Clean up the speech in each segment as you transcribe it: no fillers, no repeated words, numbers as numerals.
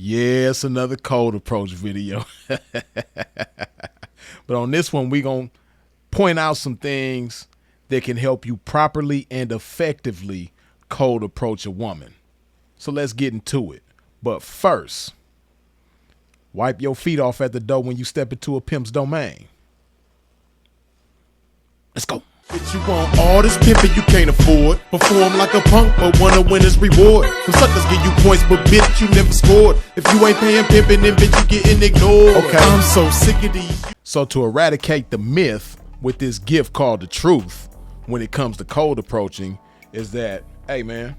Yes, another cold approach video. But on this one, we're going to point out some things that can help you properly and effectively cold approach a woman. So let's get into it. But first, wipe your feet off at the door when you step into a pimp's domain. Let's go. But you want all this pimping you can't afford. Perform like a punk, but wanna win his reward. Some suckers give you points, but bitch, you never scored. If you ain't paying pimping, then bitch, you getting ignored. Okay. I'm so sick of these. So to eradicate the myth with this gift called the truth when it comes to cold approaching is that, hey man,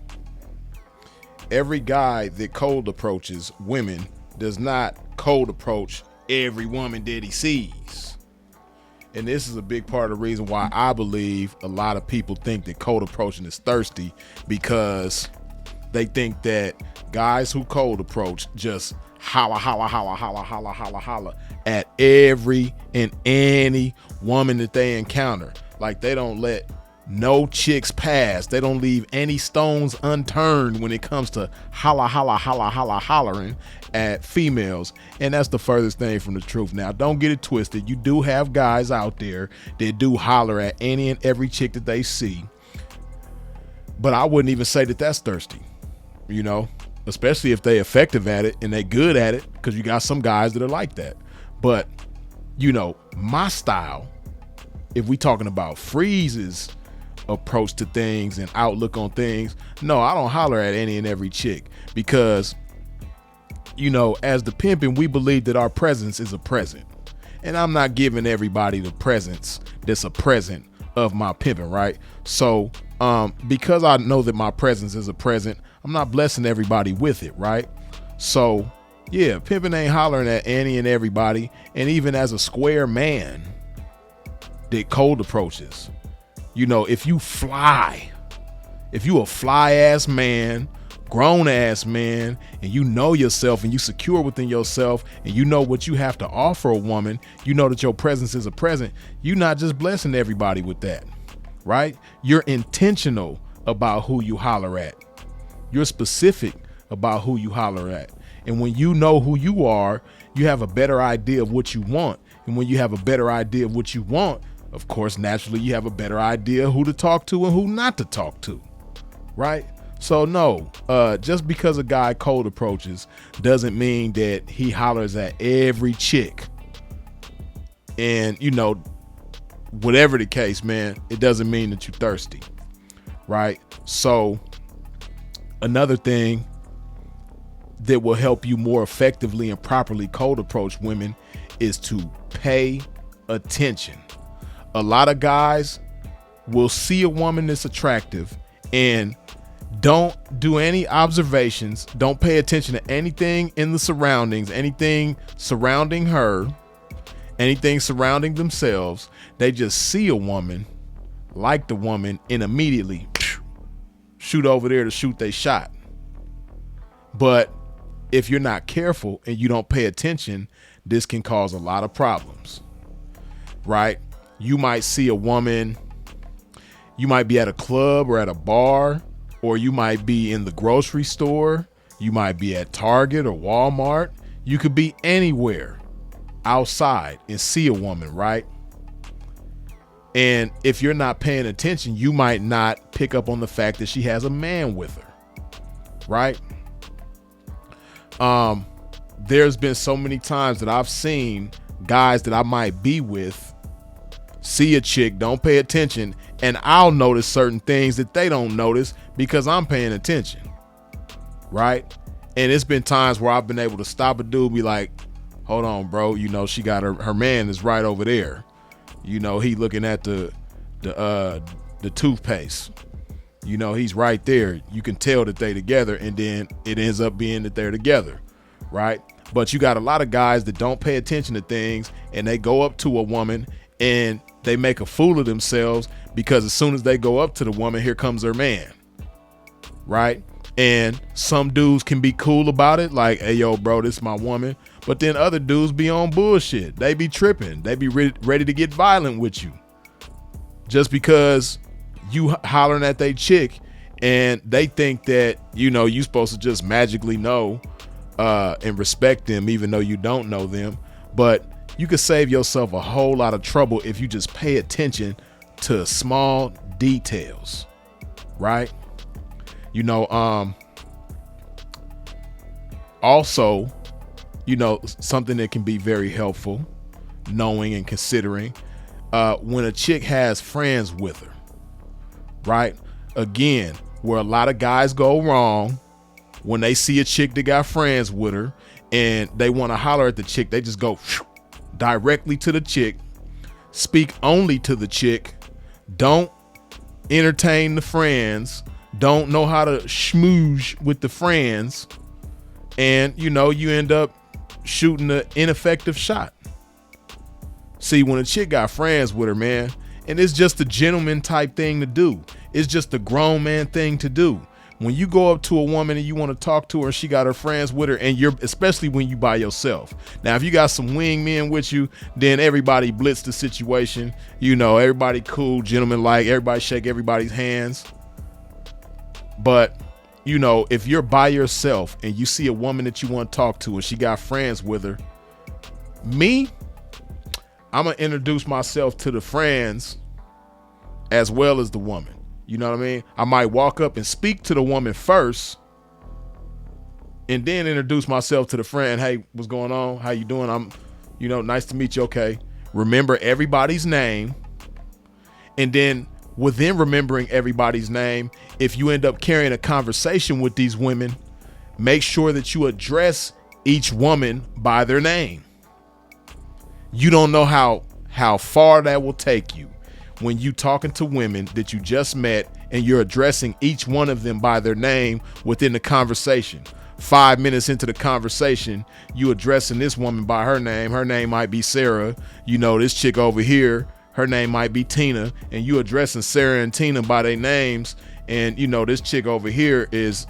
every guy that cold approaches women does not cold approach every woman that he sees. And this is a big part of the reason why I believe a lot of people think that cold approaching is thirsty, because they think that guys who cold approach just holla, holla, holla, holla, holla, holla, holla at every and any woman that they encounter. Like they don't let no chicks pass. They don't leave any stones unturned when it comes to holla, holla, holla, holla, hollering at females. And that's the furthest thing from the truth. Now, don't get it twisted. You do have guys out there that do holler at any and every chick that they see. But I wouldn't even say that that's thirsty, you know, especially if they effective at it and they good at it, because you got some guys that are like that. But, you know, my style, if we talking about Freeze's approach to things and outlook on things, no, I don't holler at any and every chick, because, you know, as the pimpin', we believe that our presence is a present, and I'm not giving everybody the presence that's a present of my pimping, right? So because I know that my presence is a present, I'm not blessing everybody with it, right? So yeah, pimping ain't hollering at any and everybody. And even as a square man that cold approaches, you know, if you a fly ass man, grown ass man, and you know yourself and you secure within yourself and you know what you have to offer a woman, you know that your presence is a present, you're not just blessing everybody with that, right? You're intentional about who you holler at. You're specific about who you holler at. And when you know who you are, you have a better idea of what you want. And when you have a better idea of what you want, of course, naturally, you have a better idea who to talk to and who not to talk to, right? So no, just because a guy cold approaches doesn't mean that he hollers at every chick. And, you know, whatever the case, man, it doesn't mean that you're thirsty, right? So another thing that will help you more effectively and properly cold approach women is to pay attention. A lot of guys will see a woman that's attractive and don't do any observations, don't pay attention to anything in the surroundings, anything surrounding her, anything surrounding themselves. They just see a woman, like the woman, and immediately shoot over there to shoot they shot. But if you're not careful and you don't pay attention, this can cause a lot of problems, right? You might see a woman, you might be at a club or at a bar, or you might be in the grocery store, you might be at Target or Walmart. You could be anywhere outside and see a woman, right? And if you're not paying attention, you might not pick up on the fact that she has a man with her, right? There's been so many times that I've seen guys that I might be with see a chick, don't pay attention, and I'll notice certain things that they don't notice because I'm paying attention, right? And it's been times where I've been able to stop a dude, be like, hold on, bro, you know, she got her man is right over there. You know, he looking at the toothpaste. You know, he's right there. You can tell that they together, and then it ends up being that they're together, right? But you got a lot of guys that don't pay attention to things, and they go up to a woman and they make a fool of themselves, because as soon as they go up to the woman, here comes her man, right? And some dudes can be cool about it, like, hey, yo, bro, this is my woman. But then other dudes be on bullshit. They be tripping. They be ready to get violent with you just because you hollering at they chick, and they think that, you know, you supposed to just magically know and respect them even though you don't know them. But you could save yourself a whole lot of trouble if you just pay attention to small details, right? Also, something that can be very helpful, knowing and considering, when a chick has friends with her, right? Again, where a lot of guys go wrong, when they see a chick that got friends with her and they want to holler at the chick, they just go directly to the chick, speak only to the chick, don't entertain the friends, don't know how to schmooze with the friends, and you end up shooting an ineffective shot. See, when a chick got friends with her, man, and it's just a gentleman type thing to do, it's just a grown man thing to do. When you go up to a woman and you want to talk to her, she got her friends with her, and especially when you by yourself. Now, if you got some wingmen with you, then everybody blitz the situation. Everybody cool, gentleman-like, everybody shake everybody's hands. But, if you're by yourself and you see a woman that you want to talk to and she got friends with her, I'm going to introduce myself to the friends as well as the woman. You know what I mean? I might walk up and speak to the woman first and then introduce myself to the friend. Hey, what's going on? How you doing? I'm, nice to meet you. Okay. Remember everybody's name. And then within remembering everybody's name, if you end up carrying a conversation with these women, make sure that you address each woman by their name. You don't know how far that will take you. When you talking to women that you just met and you're addressing each one of them by their name within the conversation. 5 minutes into the conversation, you addressing this woman by her name. Her name might be Sarah. This chick over here, her name might be Tina, and you addressing Sarah and Tina by their names. And this chick over here is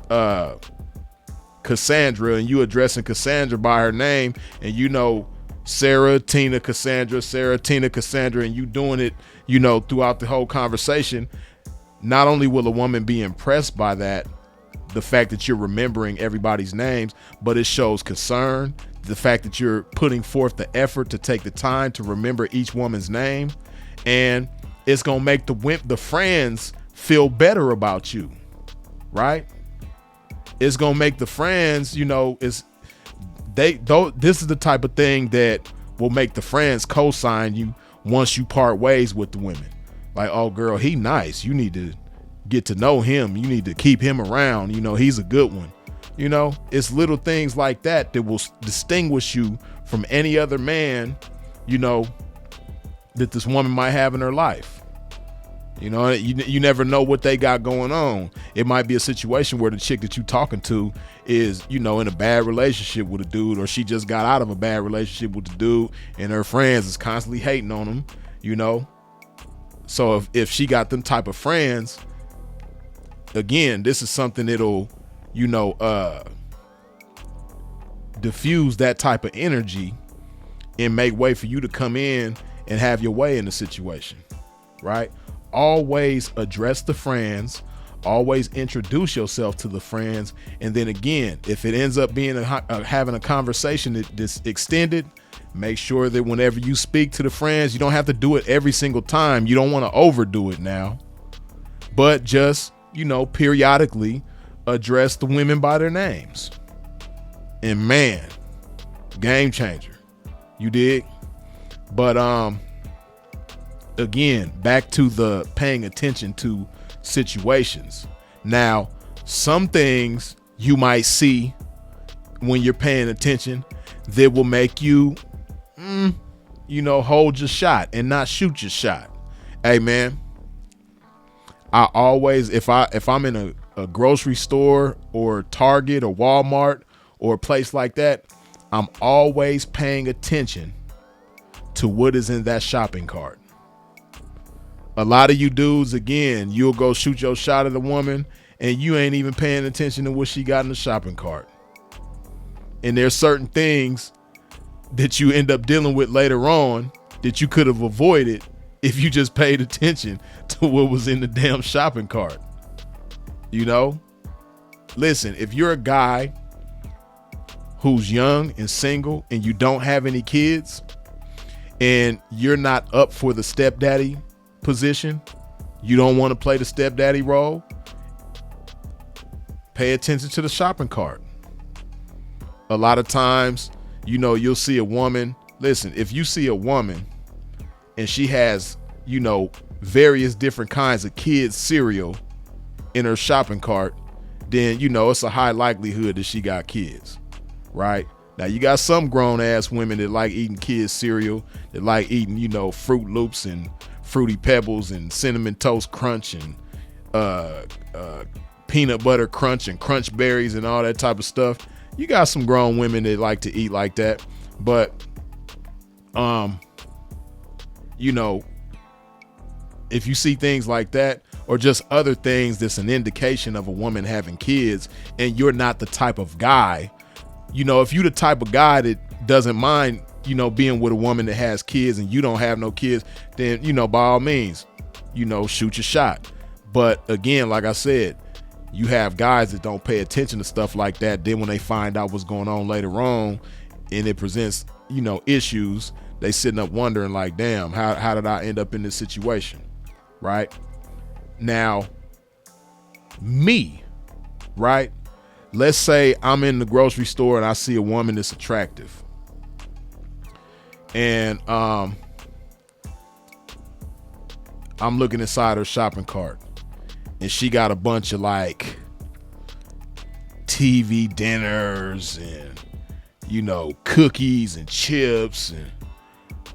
Cassandra, and you addressing Cassandra by her name, and Sarah, Tina, Cassandra, Sarah, Tina, Cassandra, and you doing it, throughout the whole conversation. Not only will a woman be impressed by that, the fact that you're remembering everybody's names, but it shows concern, the fact that you're putting forth the effort to take the time to remember each woman's name, and it's going to make the friends feel better about you, right? It's going to make the friends, this is the type of thing that will make the friends co-sign you once you part ways with the women. Like, oh girl, he nice. You need to get to know him. You need to keep him around. He's a good one. It's little things like that that will distinguish you from any other man, that this woman might have in her life. You never know what they got going on. It might be a situation where the chick that you talking to is, in a bad relationship with a dude, or she just got out of a bad relationship with the dude and her friends is constantly hating on him, So if she got them type of friends, again, this is something that'll, diffuse that type of energy and make way for you to come in and have your way in the situation, right? Always address the friends, always introduce yourself to the friends. And then again, if it ends up being having a conversation that's extended, make sure that whenever you speak to the friends, you don't have to do it every single time. You don't want to overdo it now, but just, periodically address the women by their names. And man, game changer. You dig? But, again, back to the paying attention to situations. Now, some things you might see when you're paying attention that will make you, hold your shot and not shoot your shot. Hey, man, I always, if I'm in a grocery store or Target or Walmart or a place like that, I'm always paying attention to what is in that shopping cart. A lot of you dudes, again, you'll go shoot your shot at a woman and you ain't even paying attention to what she got in the shopping cart. And there's certain things that you end up dealing with later on that you could have avoided if you just paid attention to what was in the damn shopping cart. Listen, if you're a guy who's young and single and you don't have any kids and you're not up for the stepdaddy position, you don't want to play the stepdaddy role, pay attention to the shopping cart. A lot of times, you know, you'll see a woman. Listen, if you see a woman and she has, you know, various different kinds of kids cereal in her shopping cart, then, you know, it's a high likelihood that she got kids, right? Now, you got some grown ass women that like eating kids cereal, that like eating, you know, Fruit Loops and Fruity Pebbles and Cinnamon Toast Crunch and Peanut Butter Crunch and Crunch Berries and all that type of stuff. You got some grown women that like to eat like that. But, you know, if you see things like that or just other things that's an indication of a woman having kids and you're not the type of guy, you know, if you're the type of guy that doesn't mind, you know, being with a woman that has kids and you don't have no kids, then, you know, by all means, you know, shoot your shot. But again, like I said, you have guys that don't pay attention to stuff like that. Then when they find out what's going on later on and it presents, you know, issues, they sitting up wondering like, damn, how did I end up in this situation? Right? Now, me, right? Let's say I'm in the grocery store and I see a woman that's attractive. And I'm looking inside her shopping cart and she got a bunch of like TV dinners and, you know, cookies and chips and,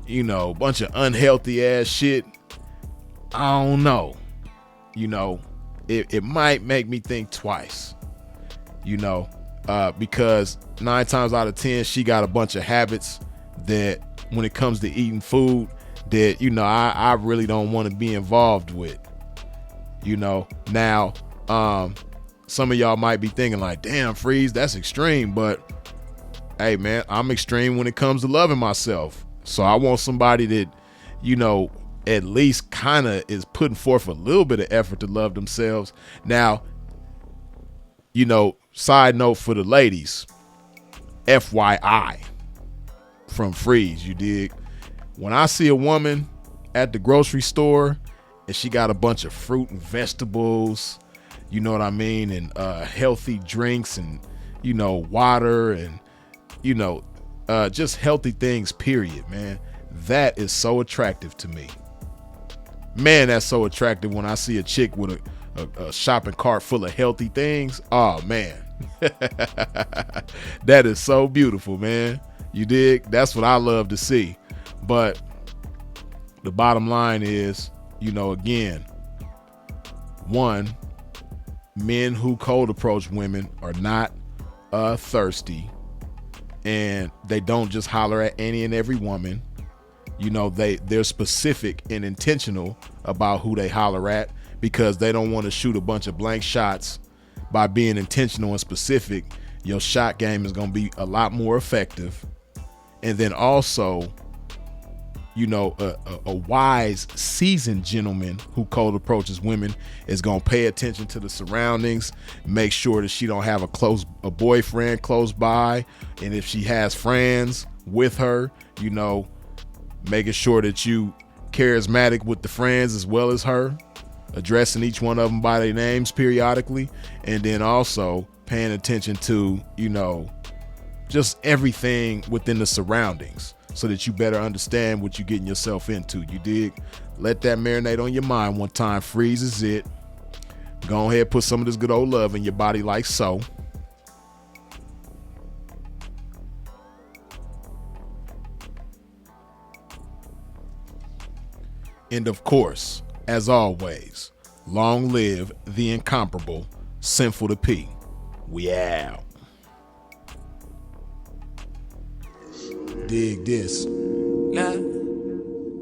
you know, a bunch of unhealthy ass shit. I don't know. You know, it might make me think twice, you know, because 9 times out of 10, she got a bunch of habits that when it comes to eating food that, you know, I really don't want to be involved with, you know. Now, some of y'all might be thinking like, damn, Freeze, that's extreme. But hey, man, I'm extreme when it comes to loving myself. So I want somebody that, you know, at least kind of is putting forth a little bit of effort to love themselves. Now, you know, side note for the ladies, FYI from Freeze, you dig? When I see a woman at the grocery store and she got a bunch of fruit and vegetables, you know what I mean? And healthy drinks and, you know, water and, you know, just healthy things, period, man. That is so attractive to me. Man, that's so attractive when I see a chick with a shopping cart full of healthy things. Oh, man. That is so beautiful, man. You dig? That's what I love to see. But the bottom line is, you know, again, one, men who cold approach women are not thirsty, and they don't just holler at any and every woman. You know, they're specific and intentional about who they holler at because they don't want to shoot a bunch of blank shots. By being intentional and specific, your shot game is going to be a lot more effective. And then also, you know, a wise, seasoned gentleman who cold approaches women is going to pay attention to the surroundings, make sure that she don't have a boyfriend close by. And if she has friends with her, you know, making sure that you charismatic with the friends as well as her, addressing each one of them by their names periodically, and then also paying attention to, you know, just everything within the surroundings so that you better understand what you're getting yourself into. You dig? Let that marinate on your mind one time. Freeze is it. Go ahead, put some of this good old love in your body like so. And of course, as always, long live the incomparable Sinful to P. We out. Dig this. Love.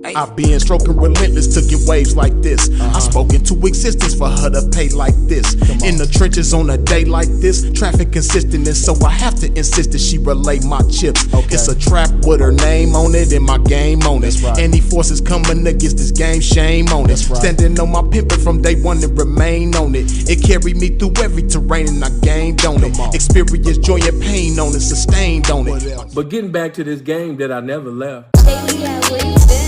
Hey. I been stroking relentless to get waves like this. I spoke into existence for her to pay like this. In the trenches on a day like this, traffic consistent, and so I have to insist that she relay my chips. It's a trap with her name on it and my game on it. Any forces coming against this game, shame on it. Standing on my pimpin' from day one and remain on it. It carried me through every terrain and I gained on it. Experience joy and pain on it, sustained on it. But getting back to this game that I never left. Baby, yeah, where you been?